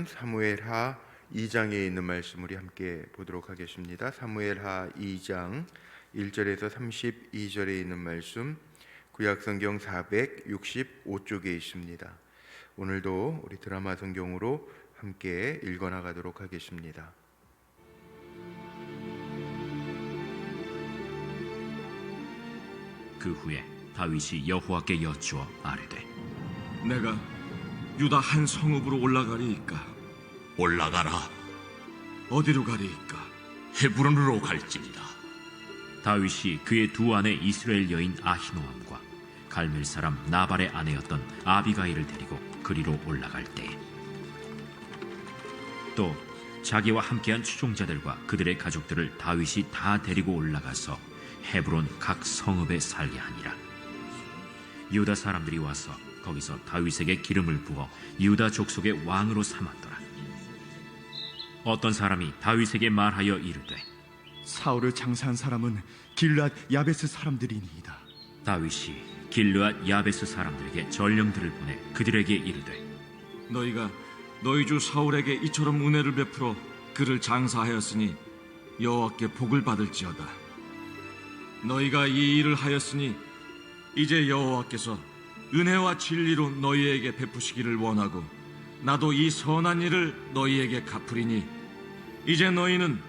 말씀 사무엘하 2장에 있는 말씀 우리 함께 보도록 하겠습니다. 사무엘하 2장 1절에서 32절에 있는 말씀 구약성경 465쪽에 있습니다. 오늘도 우리 드라마 성경으로 함께 읽어나가도록 하겠습니다. 그 후에 다윗이 여호와께 여쭈어 아뢰되 내가 유다 한 성읍으로 올라가리이까? 올라가라. 어디로 가리이까? 헤브론으로 갈지니라. 다윗이 그의 두 아내 이스라엘 여인 아히노암과 갈멜 사람 나발의 아내였던 아비가일을 데리고 그리로 올라갈 때에 또 자기와 함께한 추종자들과 그들의 가족들을 다윗이 다 데리고 올라가서 헤브론 각 성읍에 살게 하니라. 유다 사람들이 와서 거기서 다윗에게 기름을 부어 유다 족속의 왕으로 삼았더라. 어떤 사람이 다윗에게 말하여 이르되 사울을 장사한 사람은 길앗 야베스 사람들이니이다. 다윗이 길르앗 야베스 사람들에게 전령들을 보내 그들에게 이르되 너희가 너희 주 사울에게 이처럼 은혜를 베풀어 그를 장사하였으니 여호와께 복을 받을지어다. 너희가 이 일을 하였으니 이제 여호와께서 은혜와 진리로 너희에게 베푸시기를 원하고 나도 이 선한 일을 너희에게 갚으리니 이제 너희는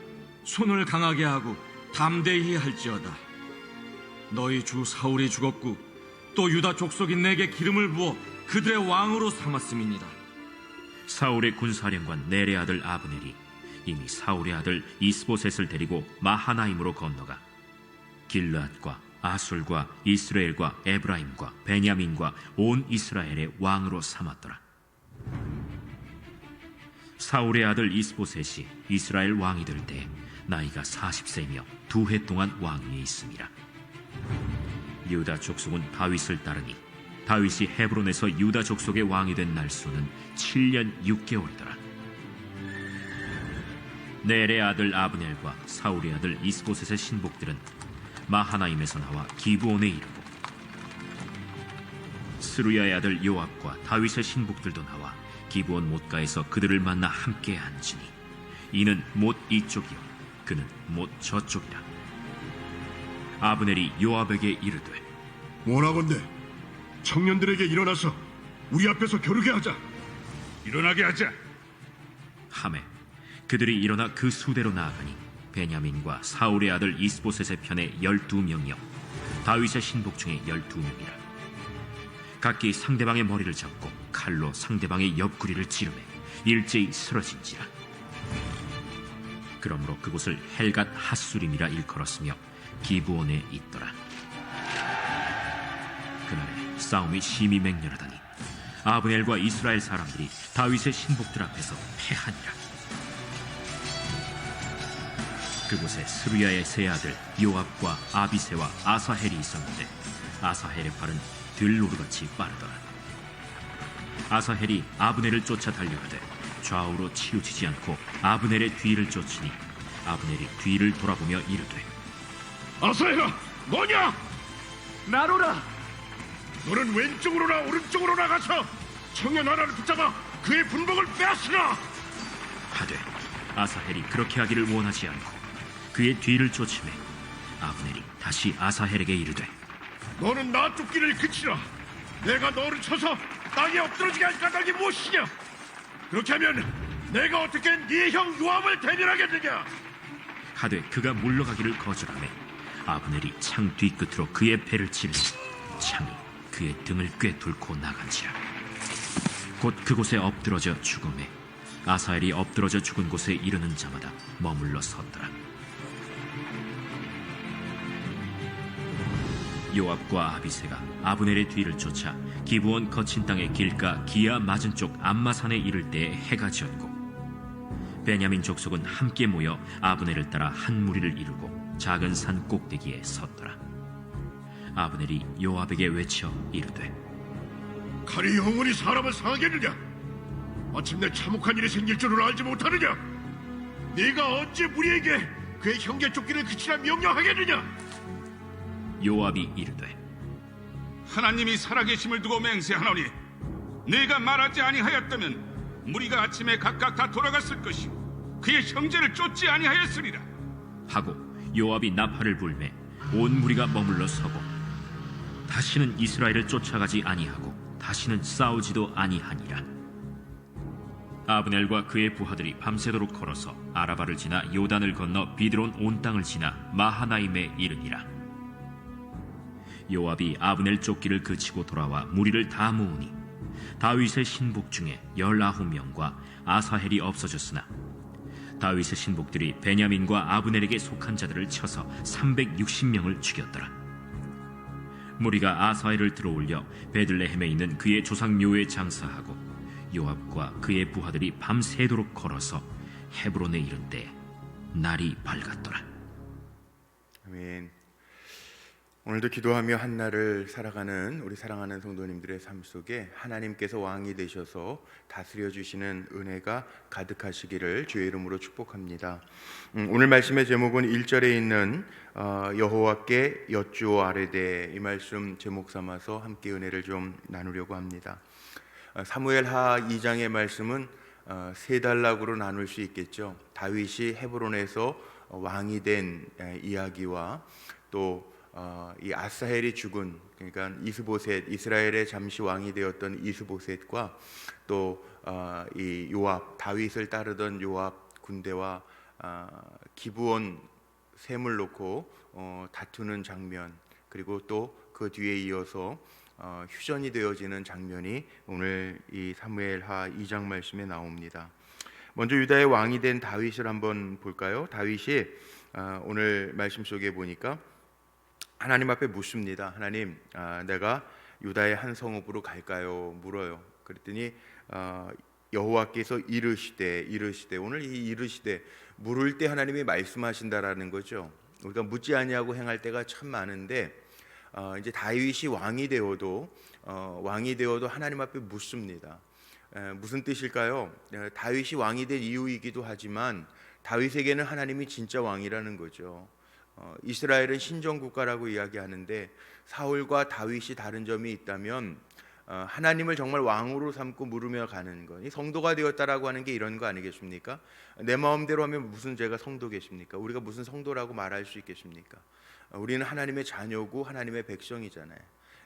손을 강하게 하고 담대히 할지어다. 너희 주 사울이 죽었고 또 유다 족속이 내게 기름을 부어 그들의 왕으로 삼았음이니라. 사울의 군사령관 넬의 아들 아브넬이 이미 사울의 아들 이스보셋을 데리고 마하나임으로 건너가 길르앗과 아술과 이스라엘과 에브라임과 베냐민과 온 이스라엘의 왕으로 삼았더라. 사울의 아들 이스보셋이 이스라엘 왕이 될 때 나이가 40세이며 2해 동안 왕위에 있음이라. 유다 족속은 다윗을 따르니 다윗이 헤브론에서 유다 족속의 왕이 된 날수는 7년 6개월이더라. 넬의 아들 아브넬과 사울의 아들 이스보셋의 신복들은 마하나임에서 나와 기브온에 이르고 스루야의 아들 요압과 다윗의 신복들도 나와 기브온 못가에서 그들을 만나 함께 앉으니 이는 못 이쪽이요 그는 못 저쪽이라. 아브넬이 요압에게 이르되 원하건대 청년들에게 일어나서 우리 앞에서 겨루게 하자. 일어나게 하자. 하매 그들이 일어나 그 수대로 나아가니 베냐민과 사울의 아들 이스보셋의 편에 12명이요 다윗의 신복 중에 12명이라. 각기 상대방의 머리를 잡고 칼로 상대방의 옆구리를 찌르매 일제히 쓰러진지라. 그러므로 그곳을 헬갓 핫수림이라 일컬었으며 기브온에 있더라. 그날에 싸움이 심히 맹렬하다니 아브넬과 이스라엘 사람들이 다윗의 신복들 앞에서 패하니라. 그곳에 스루야의 세 아들 요압과 아비새와 아사헬이 있었는데 아사헬의 팔은 들노루같이 빠르더라. 아사헬이 아브넬을 쫓아 달려가되 좌우로 치우치지 않고 아브넬의 뒤를 쫓으니 아브넬이 뒤를 돌아보며 이르되 아사헬아, 뭐냐? 나로라. 너는 왼쪽으로나 오른쪽으로나 가서 청년 하나를 붙잡아 그의 분복을 빼앗으라. 하되 아사헬이 그렇게 하기를 원하지 않고 그의 뒤를 쫓으매 아브넬이 다시 아사헬에게 이르되 너는 나 쫓기를 그치라. 내가 너를 쳐서 땅에 엎드러지게 할 까닭이 무엇이냐? 그렇게 하면 내가 어떻게 네 형 요압을 대면하겠느냐? 하되 그가 물러가기를 거절하매 아브넬이 창 뒤끝으로 그의 배를 찌르니 창이 그의 등을 꿰뚫고 나간지라. 곧 그곳에 엎드러져 죽음에 아사헬이 엎드러져 죽은 곳에 이르는 자마다 머물러 섰더라. 요압과 아비새가 아브넬의 뒤를 쫓아 기브온 거친 땅의 길가 기아 맞은 쪽 암마산에 이를 때에 해가 지었고 베냐민 족속은 함께 모여 아브넬을 따라 한 무리를 이루고 작은 산 꼭대기에 섰더라. 아브넬이 요압에게 외쳐 이르되 칼이 영원히 사람을 상하겠느냐? 마침내 참혹한 일이 생길 줄을 알지 못하느냐? 네가 언제 우리에게 그의 형제 쫓기를 그치라 명령하겠느냐? 요압이 이르되 하나님이 살아계심을 두고 맹세하노니 네가 말하지 아니하였다면 무리가 아침에 각각 다 돌아갔을 것이요 그의 형제를 쫓지 아니하였으리라. 하고 요압이 나팔을 불매 온 무리가 머물러 서고 다시는 이스라엘을 쫓아가지 아니하고 다시는 싸우지도 아니하니라. 아브넬과 그의 부하들이 밤새도록 걸어서 아라바를 지나 요단을 건너 비드론 온 땅을 지나 마하나임에 이르니라. 요압이 아브넬 쫓기를 그치고 돌아와 무리를 다 모으니 다윗의 신복 중에 19명과 아사헬이 없어졌으나 다윗의 신복들이 베냐민과 아브넬에게 속한 자들을 쳐서 360명을 죽였더라. 무리가 아사헬을 들어올려 베들레헴에 있는 그의 조상 묘에 장사하고 요압과 그의 부하들이 밤새도록 걸어서 헤브론에 이른 때 날이 밝았더라. 아멘. 오늘도 기도하며 한날을 살아가는 우리 사랑하는 성도님들의 삶 속에 하나님께서 왕이 되셔서 다스려 주시는 은혜가 가득하시기를 주의 이름으로 축복합니다. 오늘 말씀의 제목은 1절에 있는 여호와께 여쭈어 아뢰되, 이 말씀 제목 삼아서 함께 은혜를 좀 나누려고 합니다. 사무엘하 2장의 말씀은 세 단락으로 나눌 수 있겠죠. 다윗이 헤브론에서 왕이 된 이야기와 또 이 아사헬이 죽은, 그러니까 이스보셋, 이스라엘의 잠시 왕이 되었던 이스보셋과 또 이 요압, 다윗을 따르던 요압 군대와 기브온 샘을 놓고 다투는 장면, 그리고 또 그 뒤에 이어서 휴전이 되어지는 장면이 오늘 이 사무엘하 2장 말씀에 나옵니다. 먼저 유다의 왕이 된 다윗을 한번 볼까요? 다윗이 오늘 말씀 속에 보니까 하나님 앞에 묻습니다. 하나님, 내가 유다의 한 성읍으로 갈까요? 물어요. 그랬더니 여호와께서 이르시되, 오늘 이 이르시되, 물을 때 하나님이 말씀하신다라는 거죠. 우리가 묻지 아니하고 행할 때가 참 많은데 이제 다윗이 왕이 되어도 하나님 앞에 묻습니다. 무슨 뜻일까요? 다윗이 왕이 된 이유이기도 하지만 다윗에게는 하나님이 진짜 왕이라는 거죠. 이스라엘은 신정국가라고 이야기하는데 사울과 다윗이 다른 점이 있다면 하나님을 정말 왕으로 삼고 물으며 가는 것, 성도가 되었다라고 하는 게 이런 거 아니겠습니까? 내 마음대로 하면 무슨 죄가 성도겠습니까? 우리가 무슨 성도라고 말할 수 있겠습니까? 우리는 하나님의 자녀고 하나님의 백성이잖아요.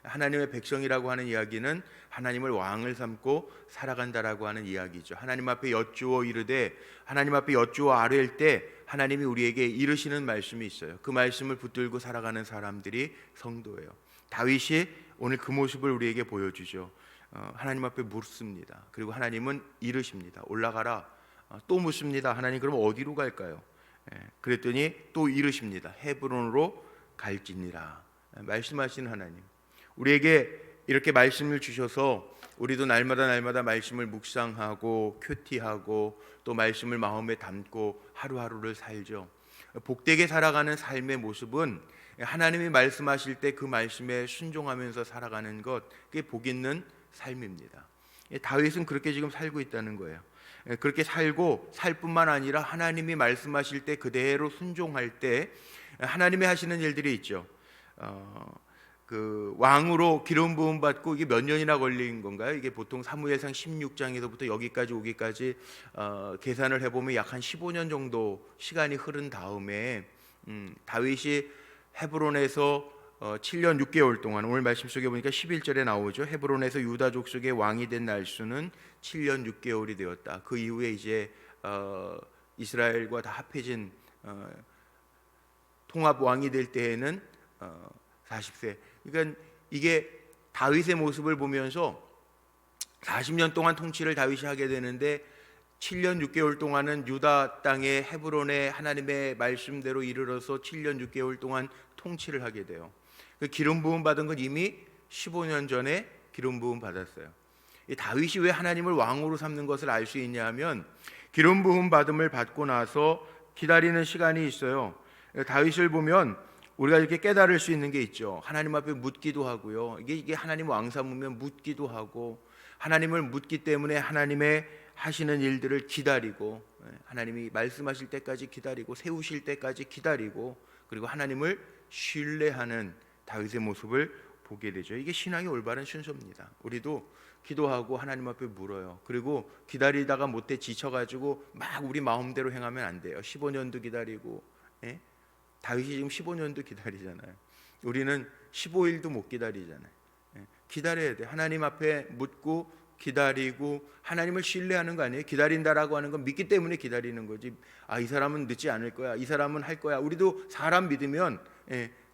하나님의 백성이라고 하는 이야기는 하나님을 왕을 삼고 살아간다라고 하는 이야기죠. 하나님 앞에 여쭈어 이르되, 하나님 앞에 여쭈어 아뢰일 때 하나님이 우리에게 이르시는 말씀이 있어요. 그 말씀을 붙들고 살아가는 사람들이 성도예요. 다윗이 오늘 그 모습을 우리에게 보여주죠. 하나님 앞에 묻습니다. 그리고 하나님은 이르십니다. 올라가라. 또 묻습니다. 하나님, 그럼 어디로 갈까요? 그랬더니 또 이르십니다. 헤브론으로 갈지니라. 말씀하시는 하나님, 우리에게 이렇게 말씀을 주셔서 우리도 날마다 말씀을 묵상하고 큐티하고 또 말씀을 마음에 담고 하루하루를 살죠. 복되게 살아가는 삶의 모습은 하나님이 말씀하실 때 그 말씀에 순종하면서 살아가는 것, 그게 복 있는 삶입니다. 다윗은 그렇게 지금 살고 있다는 거예요. 그렇게 살고 살 뿐만 아니라 하나님이 말씀하실 때 그대로 순종할 때 하나님이 하시는 일들이 있죠. 그 왕으로 기름 부음 받고 이게 몇 년이나 걸린 건가요? 이게 보통 사무엘상 16장에서부터 여기까지 오기까지 계산을 해보면 약 한 15년 정도 시간이 흐른 다음에 다윗이 헤브론에서 7년 6개월 동안, 오늘 말씀 속에 보니까 11절에 나오죠. 헤브론에서 유다 족속의 왕이 된 날수는 7년 6개월이 되었다. 그 이후에 이제 이스라엘과 다 합해진 통합 왕이 될 때에는 40세. 그러니까 이게 다윗의 모습을 보면서 40년 동안 통치를 다윗이 하게 되는데 7년 6개월 동안은 유다 땅의 헤브론에 하나님의 말씀대로 이르러서 7년 6개월 동안 통치를 하게 돼요. 그 기름 부음 받은 건 이미 15년 전에 기름 부음 받았어요. 이 다윗이 왜 하나님을 왕으로 삼는 것을 알 수 있냐면 기름 부음 받음을 받고 나서 기다리는 시간이 있어요. 다윗을 보면 우리가 이렇게 깨달을 수 있는 게 있죠. 하나님 앞에 묻기도 하고요. 이게 하나님 왕 삼으면 묻기도 하고, 하나님을 묻기 때문에 하나님의 하시는 일들을 기다리고, 하나님이 말씀하실 때까지 기다리고, 세우실 때까지 기다리고, 그리고 하나님을 신뢰하는 다윗의 모습을 보게 되죠. 이게 신앙의 올바른 순서입니다. 우리도 기도하고 하나님 앞에 물어요. 그리고 기다리다가 못해 지쳐가지고 막 우리 마음대로 행하면 안 돼요. 15년도 기다리고, 예? 다윗이 지금 15년도 기다리잖아요. 우리는 15일도 못 기다리잖아요. 예? 기다려야 돼. 하나님 앞에 묻고 기다리고 하나님을 신뢰하는 거 아니에요? 기다린다라고 하는 건 믿기 때문에 기다리는 거지. 아, 이 사람은 늦지 않을 거야. 이 사람은 할 거야. 우리도 사람 믿으면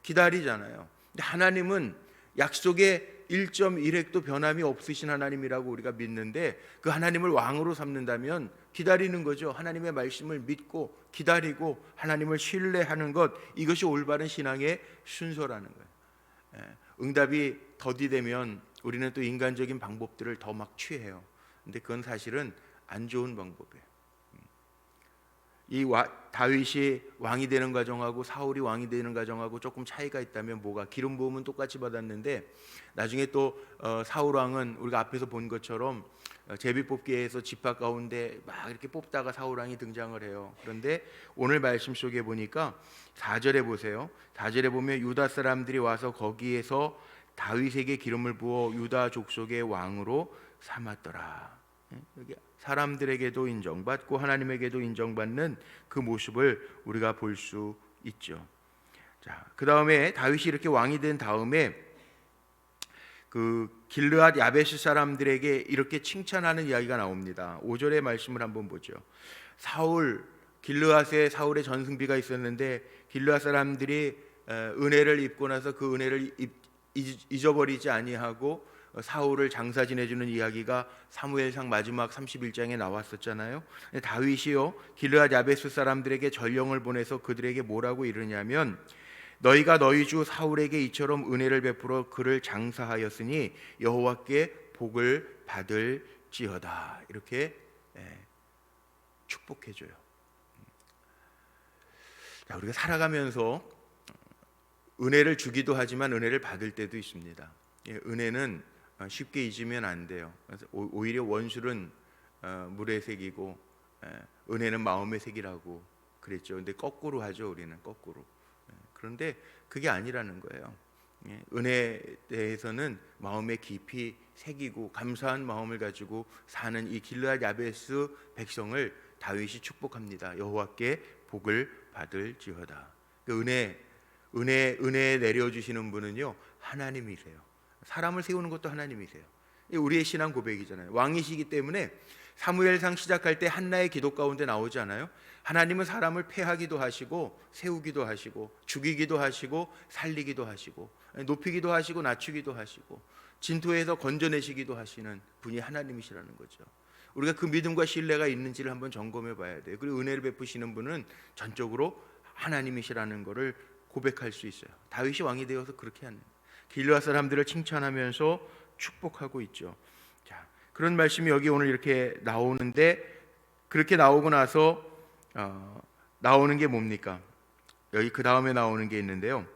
기다리잖아요. 근데 하나님은 약속의 1.1획도 변함이 없으신 하나님이라고 우리가 믿는데 그 하나님을 왕으로 삼는다면 기다리는 거죠. 하나님의 말씀을 믿고 기다리고 하나님을 신뢰하는 것, 이것이 올바른 신앙의 순서라는 거예요. 응답이 더디되면 우리는 또 인간적인 방법들을 더 막 취해요. 근데 그건 사실은 안 좋은 방법이에요. 다윗이 왕이 되는 과정하고 사울이 왕이 되는 과정하고 조금 차이가 있다면 뭐가? 기름 부음은 똑같이 받았는데 나중에 또 사울 왕은 우리가 앞에서 본 것처럼 제비뽑기에서 지파 가운데 막 이렇게 뽑다가 사울 왕이 등장을 해요. 그런데 오늘 말씀 속에 보니까 4절에 보세요. 4절에 보면 유다 사람들이 와서 거기에서 다윗에게 기름을 부어 유다 족속의 왕으로 삼았더라. 여기 사람들에게도 인정받고 하나님에게도 인정받는 그 모습을 우리가 볼 수 있죠. 자, 그 다음에 다윗이 이렇게 왕이 된 다음에 그 길르앗 야베스 사람들에게 이렇게 칭찬하는 이야기가 나옵니다. 5절의 말씀을 한번 보죠. 길르앗에 사울의 전승비가 있었는데 길르앗 사람들이 은혜를 입고 나서 그 은혜를 잊어버리지 아니하고 사울을 장사 지내주는 이야기가 사무엘상 마지막 31장에 나왔었잖아요. 다윗이요 길르앗 야베스 사람들에게 전령을 보내서 그들에게 뭐라고 이르냐면 너희가 너희 주 사울에게 이처럼 은혜를 베풀어 그를 장사하였으니 여호와께 복을 받을지어다. 이렇게 축복해줘요. 자, 우리가 살아가면서 은혜를 주기도 하지만 은혜를 받을 때도 있습니다. 은혜는 쉽게 잊으면 안 돼요. 오히려 원술은 물의 색이고 은혜는 마음의 색이라고 그랬죠. 근데 거꾸로 하죠. 우리는 거꾸로. 그런데 그게 아니라는 거예요. 은혜에 대해서는 마음의 깊이 새기고 감사한 마음을 가지고 사는 이 길르앗 야베스 백성을 다윗이 축복합니다. 여호와께 복을 받을지어다. 그 은혜 내려주시는 분은요 하나님이세요. 사람을 세우는 것도 하나님이세요. 우리의 신앙 고백이잖아요. 왕이시기 때문에 사무엘상 시작할 때 한나의 기도 가운데 나오지 않아요? 하나님은 사람을 패하기도 하시고 세우기도 하시고 죽이기도 하시고 살리기도 하시고 높이기도 하시고 낮추기도 하시고 진토에서 건져내시기도 하시는 분이 하나님이시라는 거죠. 우리가 그 믿음과 신뢰가 있는지를 한번 점검해 봐야 돼요. 그리고 은혜를 베푸시는 분은 전적으로 하나님이시라는 것을 고백할 수 있어요. 다윗이 왕이 되어서 그렇게 하는 길르앗 사람들을 칭찬하면서 축복하고 있죠. 자, 그런 말씀이 여기 오늘 이렇게 나오는데 그렇게 나오고 나서 나오는 게 뭡니까? 여기 그 다음에 나오는 게 있는데요.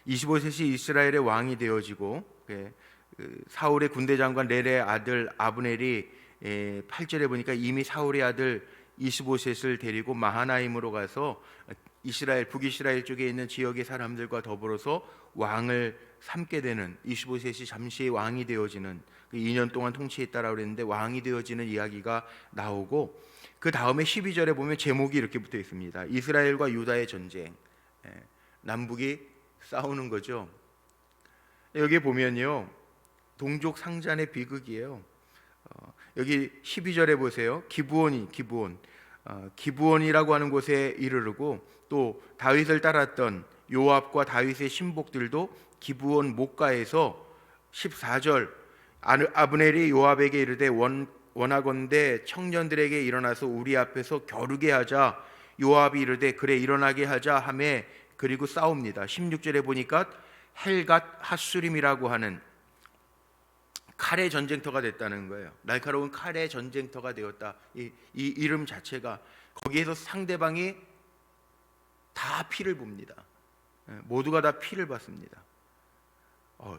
25셋이 이스라엘의 왕이 되어지고 사울의 군대 장관 넬의 아들 아브넬이 8절에 보니까 이미 사울의 아들 25셋을 데리고 마하나임으로 가서 북이스라엘 쪽에 있는 지역의 사람들과 더불어서 왕을 삼게 되는 25셋이 잠시 왕이 되어지는 2년 동안 통치했다라고 그랬는데 왕이 되어지는 이야기가 나오고 그 다음에 12절에 보면 제목이 이렇게 붙어 있습니다. 이스라엘과 유다의 전쟁. 남북이 싸우는 거죠. 여기 보면요 동족 상잔의 비극이에요. 여기 12절에 보세요. 기브온이라고 하는 곳에 이르르고 또 다윗을 따랐던 요압과 다윗의 신복들도 기브온 목가에서 14절 아브넬이 요압에게 이르되 원하건대 청년들에게 일어나서 우리 앞에서 겨루게 하자. 요압이 이르되 그래 일어나게 하자 하매 그리고 싸웁니다. 16절에 보니까 헬갓 핫수림이라고 하는 칼의 전쟁터가 됐다는 거예요. 날카로운 칼의 전쟁터가 되었다. 이 이름 자체가 거기에서 상대방이 다 피를 봅니다. 모두가 다 피를 봤습니다.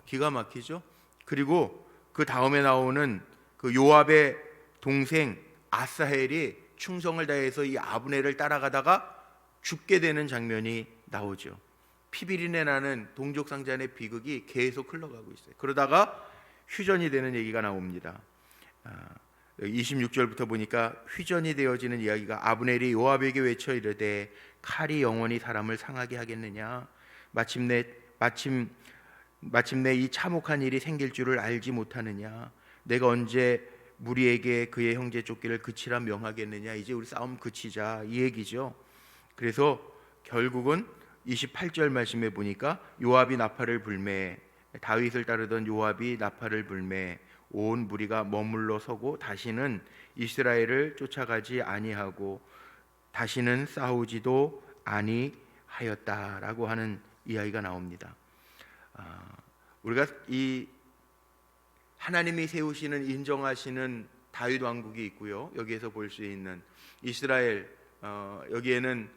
기가 막히죠. 그리고 그 다음에 나오는 그 요압의 동생 아사헬이 충성을 다해서 이 아브넬을 따라가다가 죽게 되는 장면이 나오죠. 피비린내 나는 동족 상잔의 비극이 계속 흘러가고 있어요. 그러다가 휴전이 되는 얘기가 나옵니다. 26절부터 보니까 휴전이 되어지는 이야기가 아브넬이 요압에게 외쳐 이르되 칼이 영원히 사람을 상하게 하겠느냐 마침내 이 참혹한 일이 생길 줄을 알지 못하느냐 내가 언제 무리에게 그의 형제 쫓기를 그치라 명하겠느냐 이제 우리 싸움 그치자 이 얘기죠. 그래서 결국은 28절 말씀에 보니까 요압이 나팔을 불매 다윗을 따르던 요압이 나팔을 불매 온 무리가 머물러 서고 다시는 이스라엘을 쫓아가지 아니하고 다시는 싸우지도 아니하였다라고 하는 이야기가 나옵니다. 우리가 이 하나님이 세우시는 인정하시는 다윗 왕국이 있고요. 여기에서 볼 수 있는 이스라엘 여기에는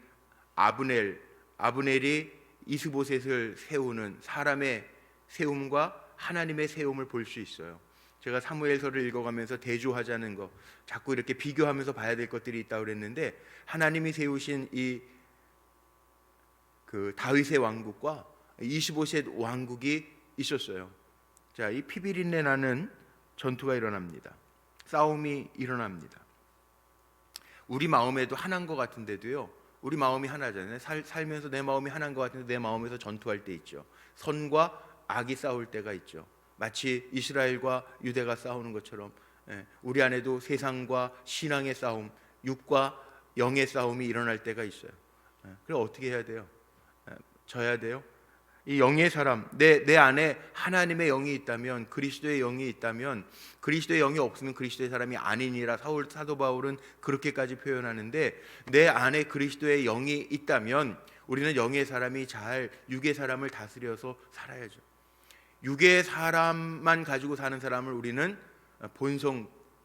아브넬이 이스보셋을 세우는 사람의 세움과 하나님의 세움을 볼 수 있어요. 제가 사무엘서를 읽어가면서 대조하자는 거 자꾸 이렇게 비교하면서 봐야 될 것들이 있다고 그랬는데 하나님이 세우신 이 그 다윗의 왕국과 이스보셋 왕국이 있었어요. 자, 이 피비린내 나는 전투가 일어납니다. 싸움이 일어납니다. 우리 마음에도 하나인 것 같은데도요. 우리 마음이 하나잖아요. 살면서 내 마음이 하나인 것 같은데 내 마음에서 전투할 때 있죠. 선과 악이 싸울 때가 있죠. 마치 이스라엘과 유대가 싸우는 것처럼 우리 안에도 세상과 신앙의 싸움, 육과 영의 싸움이 일어날 때가 있어요. 그럼 어떻게 해야 돼요? 져야 돼요. 이 영의 사람, 내 안에 하나님의 영이 있다면, 그리스도의 영이 있다면, 그리스도의 영이 없으면 그리스도의 사람이 아니니라 사도 바울은 그렇게까지 표현하는데, 내 안에 그리스도의 영이 있다면 우리는 영의 사람이 잘 육의 사람을 다스려서 살아야죠. 육의 사람만 가지고 사는 사람을 우리는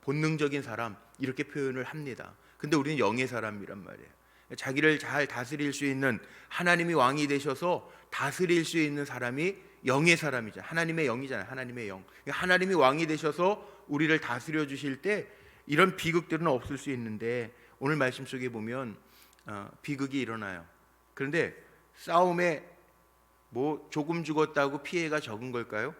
본능적인 사람 이렇게 표현을 합니다. 근데 우리는 영의 사람이란 말이에요. 자기를 잘 다스릴 수 있는 하나님이 왕이 되셔서 다스릴 수 있는 사람이 영의 사람이잖아요. 하나님의 영이잖아요. 하나님의 영. 하나님이 왕이 되셔서 우리를 다스려 주실 때 이런 비극들은 없을 수 있는데 오늘 말씀 속에 보면 비극이 일어나요. 그런데 싸움에 뭐 조금 죽었다고 피해가 적은 걸까요?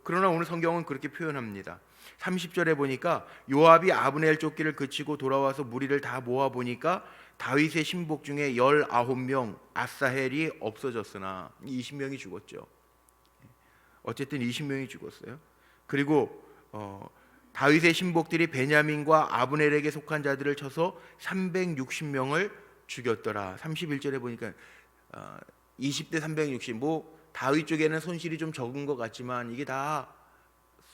그러나 오늘 성경은 그렇게 표현합니다. 30절에 보니까 요압이 아브넬 쫓기를 그치고 돌아와서 무리를 다 모아 보니까 다윗의 신복 중에 19명 아사헬이 없어졌으나 20명이 죽었죠. 어쨌든 20명이 죽었어요. 그리고 다윗의 신복들이 베냐민과 아브넬에게 속한 자들을 쳐서 360명을 죽였더라. 31절에 보니까 20대 360. 뭐 다윗 쪽에는 손실이 좀 적은 것 같지만 이게 다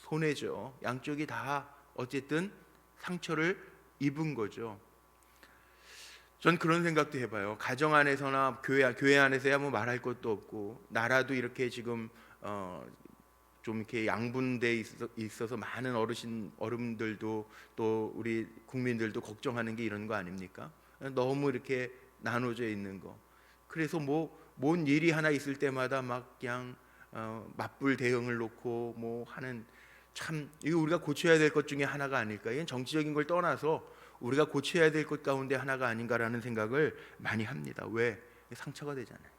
손해죠. 양쪽이 다 어쨌든 상처를 입은 거죠. 전 그런 생각도 해봐요. 가정 안에서나 교회 안에서야 뭐 말할 것도 없고 나라도 이렇게 지금 좀 이렇게 양분돼 있어서 많은 어른들도 또 우리 국민들도 걱정하는 게 이런 거 아닙니까? 너무 이렇게 나눠져 있는 거. 그래서 뭔 일이 하나 있을 때마다 막 그냥 맞불 대응을 놓고 뭐 하는 참 이거 우리가 고쳐야 될 것 중에 하나가 아닐까. 이건 정치적인 걸 떠나서 우리가 고쳐야 될 것 가운데 하나가 아닌가라는 생각을 많이 합니다. 왜? 상처가 되잖아요.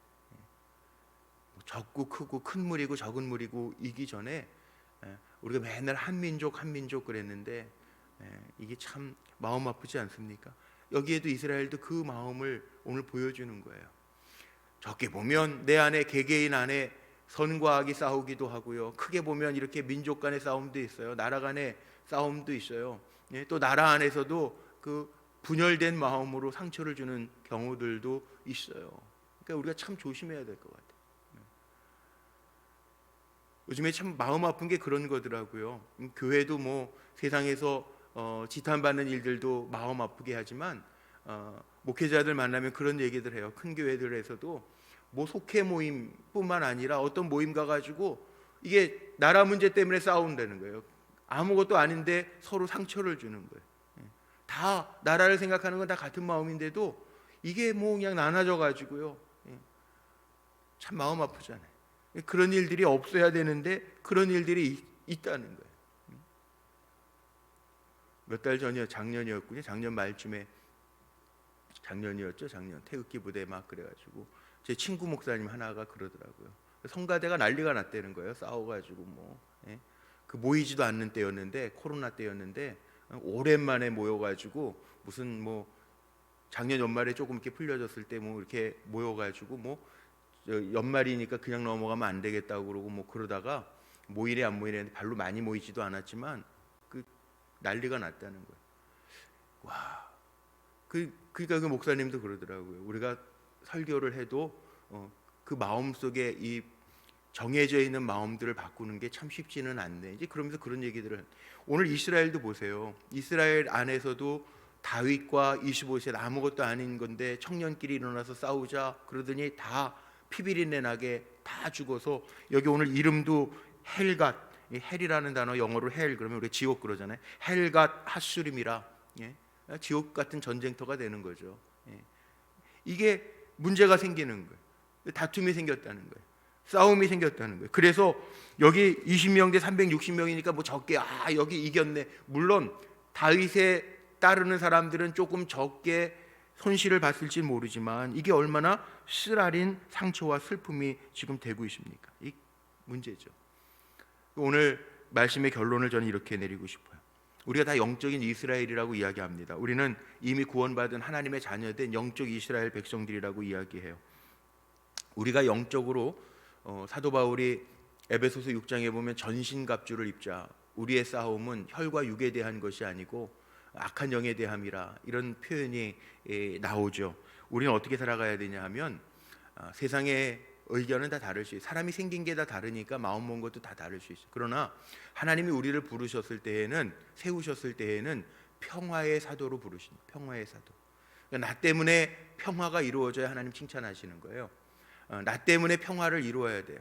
적고 크고 큰 물이고 적은 물이고 이기 전에 우리가 맨날 한민족 그랬는데 이게 참 마음 아프지 않습니까? 여기에도 이스라엘도 그 마음을 오늘 보여주는 거예요. 적게 보면 내 안에 개개인 안에 선과 악이 싸우기도 하고요. 크게 보면 이렇게 민족 간의 싸움도 있어요. 나라 간의 싸움도 있어요. 또 나라 안에서도 그 분열된 마음으로 상처를 주는 경우들도 있어요. 그러니까 우리가 참 조심해야 될 것 같아요. 요즘에 참 마음 아픈 게 그런 거더라고요. 교회도 뭐 세상에서 지탄받는 일들도 마음 아프게 하지만 목회자들 만나면 그런 얘기들 해요. 큰 교회들에서도 뭐 속회 모임뿐만 아니라 어떤 모임 가가지고 이게 나라 문제 때문에 싸운다는 거예요. 아무것도 아닌데 서로 상처를 주는 거예요. 다 나라를 생각하는 건 다 같은 마음인데도 이게 뭐 그냥 나눠져 가지고요. 참 마음 아프잖아요. 그런 일들이 없어야 되는데 그런 일들이 있다는 거예요. 몇 달 전이요, 작년이었군요. 작년 말쯤에 작년 태극기 부대 막 그래가지고 제 친구 목사님 하나가 그러더라고요. 성가대가 난리가 났다는 거예요. 싸워가지고 그 모이지도 않는 때였는데, 코로나 때였는데 오랜만에 모여가지고 무슨 작년 연말에 조금 이렇게 풀려졌을 때 이렇게 모여가지고 연말이니까 그냥 넘어가면 안 되겠다고 그러고 그러다가 모이래 안 모이래 했는데 별로 많이 모이지도 않았지만 그 난리가 났다는 거예요. 와, 그러니까 그 목사님도 그러더라고요. 우리가 설교를 해도 그 마음 속에 이 정해져 있는 마음들을 바꾸는 게 참 쉽지는 않네. 이제 그러면서 그런 얘기들을, 오늘 이스라엘도 보세요. 이스라엘 안에서도 다윗과 25세 아무것도 아닌 건데 청년끼리 일어나서 싸우자 그러더니 다 피비린내 나게 다 죽어서, 여기 오늘 이름도 헬갓, 헬이라는 단어 영어로 헬 그러면 우리 지옥 그러잖아요. 헬갓 핫수림이라, 지옥 같은 전쟁터가 되는 거죠. 이게 문제가 생기는 거예요. 다툼이 생겼다는 거예요. 싸움이 생겼다는 거예요. 그래서 여기 20명 대 360명이니까 적게 여기 이겼네. 물론 다윗에 따르는 사람들은 조금 적게 손실을 봤을지 모르지만 이게 얼마나 쓰라린 상처와 슬픔이 지금 되고 있습니까? 이 문제죠. 오늘 말씀의 결론을 저는 이렇게 내리고 싶어요. 우리가 다 영적인 이스라엘이라고 이야기합니다. 우리는 이미 구원받은 하나님의 자녀된 영적 이스라엘 백성들이라고 이야기해요. 우리가 영적으로 사도 바울이 에베소서 6장에 보면 전신갑주를 입자. 우리의 싸움은 혈과 육에 대한 것이 아니고 악한 영에 대함이라, 이런 표현이 나오죠. 우리는 어떻게 살아가야 되냐 하면 세상의 의견은 다 다를 수 있어요. 사람이 생긴 게 다 다르니까 마음 먹은 것도 다 다를 수 있어요. 그러나 하나님이 우리를 부르셨을 때에는, 세우셨을 때에는 평화의 사도로 부르십니다. 평화의 사도. 그러니까 나 때문에 평화가 이루어져야 하나님 칭찬하시는 거예요. 나 때문에 평화를 이루어야 돼요.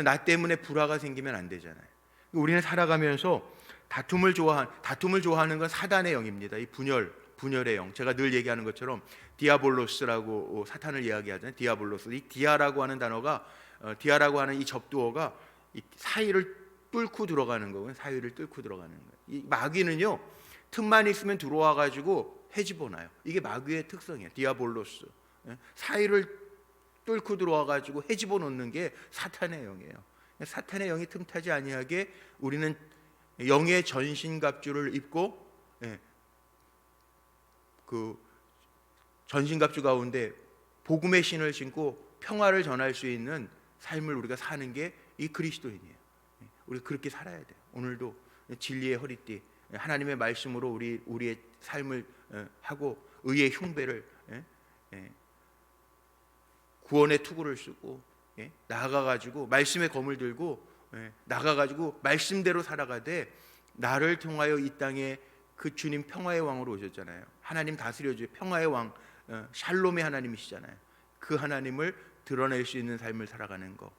나 때문에 불화가 생기면 안 되잖아요. 우리는 살아가면서 다툼을 좋아하는 건 사단의 영입니다. 이 분열의 영. 제가 늘 얘기하는 것처럼 디아볼로스라고 사탄을 이야기하잖아요. 디아볼로스. 이 디아라고 하는 단어가, 디아라고 하는 이 접두어가 이 사이를 뚫고 들어가는 거고요. 사이를 뚫고 들어가는 거예요. 이 마귀는요, 틈만 있으면 들어와 가지고 헤집어놔요. 이게 마귀의 특성이에요. 디아볼로스. 사이를 뚫고 들어와 가지고 헤집어 놓는 게 사탄의 영이에요. 사탄의 영이 틈타지 아니하게 우리는 영의 전신갑주를 입고, 그 전신갑주 가운데 복음의 신을 신고 평화를 전할 수 있는 삶을 우리가 사는 게 이 그리스도인이에요. 우리가 그렇게 살아야 돼요. 오늘도 진리의 허리띠, 하나님의 말씀으로 우리의 삶을 하고 의의 흉배를, 구원의 투구를 쓰고 나아가가지고 말씀의 검을 들고 나가가지고 말씀대로 살아가되, 나를 통하여 이 땅에 그 주님 평화의 왕으로 오셨잖아요. 하나님 다스려주세요. 평화의 왕, 샬롬의 하나님이시잖아요. 그 하나님을 드러낼 수 있는 삶을 살아가는 것,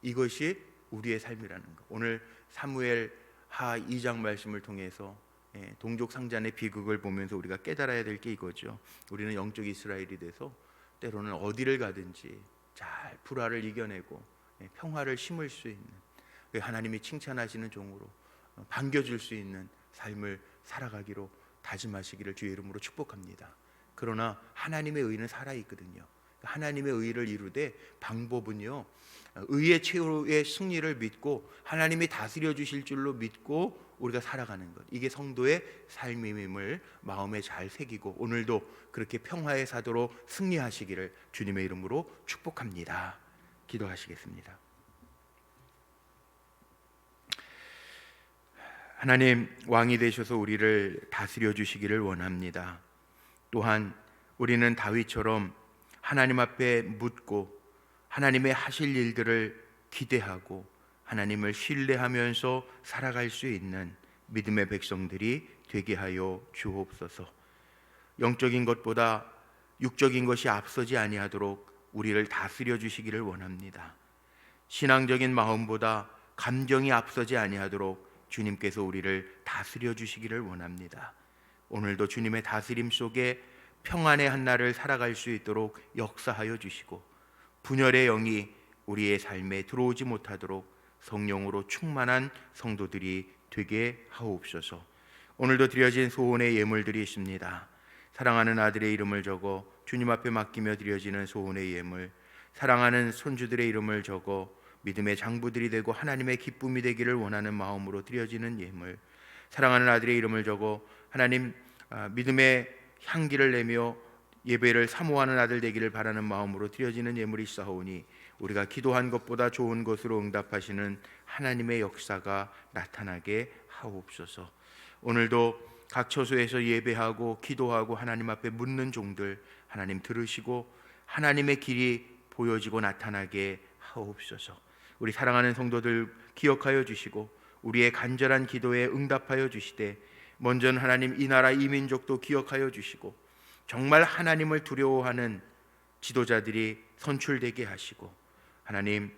이것이 우리의 삶이라는 것. 오늘 사무엘 하 2장 말씀을 통해서 동족 상잔의 비극을 보면서 우리가 깨달아야 될 게 이거죠. 우리는 영적 이스라엘이 돼서 때로는 어디를 가든지 잘 불화를 이겨내고 평화를 심을 수 있는, 하나님이 칭찬하시는 종으로 반겨줄 수 있는 삶을 살아가기로 다짐하시기를 주의 이름으로 축복합니다. 그러나 하나님의 의는 살아있거든요. 하나님의 의를 이루되 방법은요, 의의 최후의 승리를 믿고 하나님이 다스려 주실 줄로 믿고 우리가 살아가는 것, 이게 성도의 삶임을 마음에 잘 새기고 오늘도 그렇게 평화의 사도로 승리하시기를 주님의 이름으로 축복합니다. 기도하시겠습니다. 하나님, 왕이 되셔서 우리를 다스려 주시기를 원합니다. 또한 우리는 다윗처럼 하나님 앞에 묻고 하나님의 하실 일들을 기대하고 하나님을 신뢰하면서 살아갈 수 있는 믿음의 백성들이 되게 하여 주옵소서. 영적인 것보다 육적인 것이 앞서지 아니하도록 우리를 다스려 주시기를 원합니다. 신앙적인 마음보다 감정이 앞서지 아니하도록 주님께서 우리를 다스려 주시기를 원합니다. 오늘도 주님의 다스림 속에 평안의 한날을 살아갈 수 있도록 역사하여 주시고, 분열의 영이 우리의 삶에 들어오지 못하도록 성령으로 충만한 성도들이 되게 하옵소서. 오늘도 드려진 소원의 예물들이 있습니다. 사랑하는 아들의 이름을 적어 주님 앞에 맡기며 드려지는 소원의 예물, 사랑하는 손주들의 이름을 적어 믿음의 장부들이 되고 하나님의 기쁨이 되기를 원하는 마음으로 드려지는 예물, 사랑하는 아들의 이름을 적어 하나님 믿음의 향기를 내며 예배를 사모하는 아들 되기를 바라는 마음으로 드려지는 예물이 있사오니 우리가 기도한 것보다 좋은 것으로 응답하시는 하나님의 역사가 나타나게 하옵소서. 오늘도 각 처소에서 예배하고 기도하고 하나님 앞에 묻는 종들 하나님 들으시고 하나님의 길이 보여지고 나타나게 하옵소서. 우리 사랑하는 성도들 기억하여 주시고 우리의 간절한 기도에 응답하여 주시되 먼저는 하나님 이 나라 이 민족도 기억하여 주시고 정말 하나님을 두려워하는 지도자들이 선출되게 하시고 하나님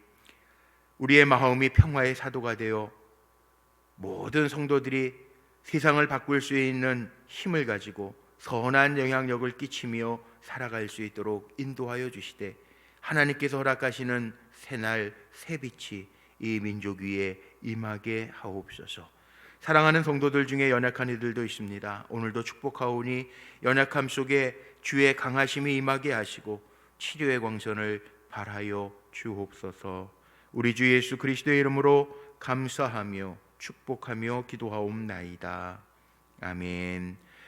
우리의 마음이 평화의 사도가 되어 모든 성도들이 세상을 바꿀 수 있는 힘을 가지고 선한 영향력을 끼치며 살아갈 수 있도록 인도하여 주시되 하나님께서 허락하시는 새날 새빛이 이 민족 위에 임하게 하옵소서. 사랑하는 성도들 중에 연약한 이들도 있습니다. 오늘도 축복하오니 연약함 속에 주의 강하심이 임하게 하시고 치료의 광선을 발하여 주옵소서. 우리 주 예수 그리스도의 이름으로 감사하며 축복하며 기도하옵나이다. 아멘.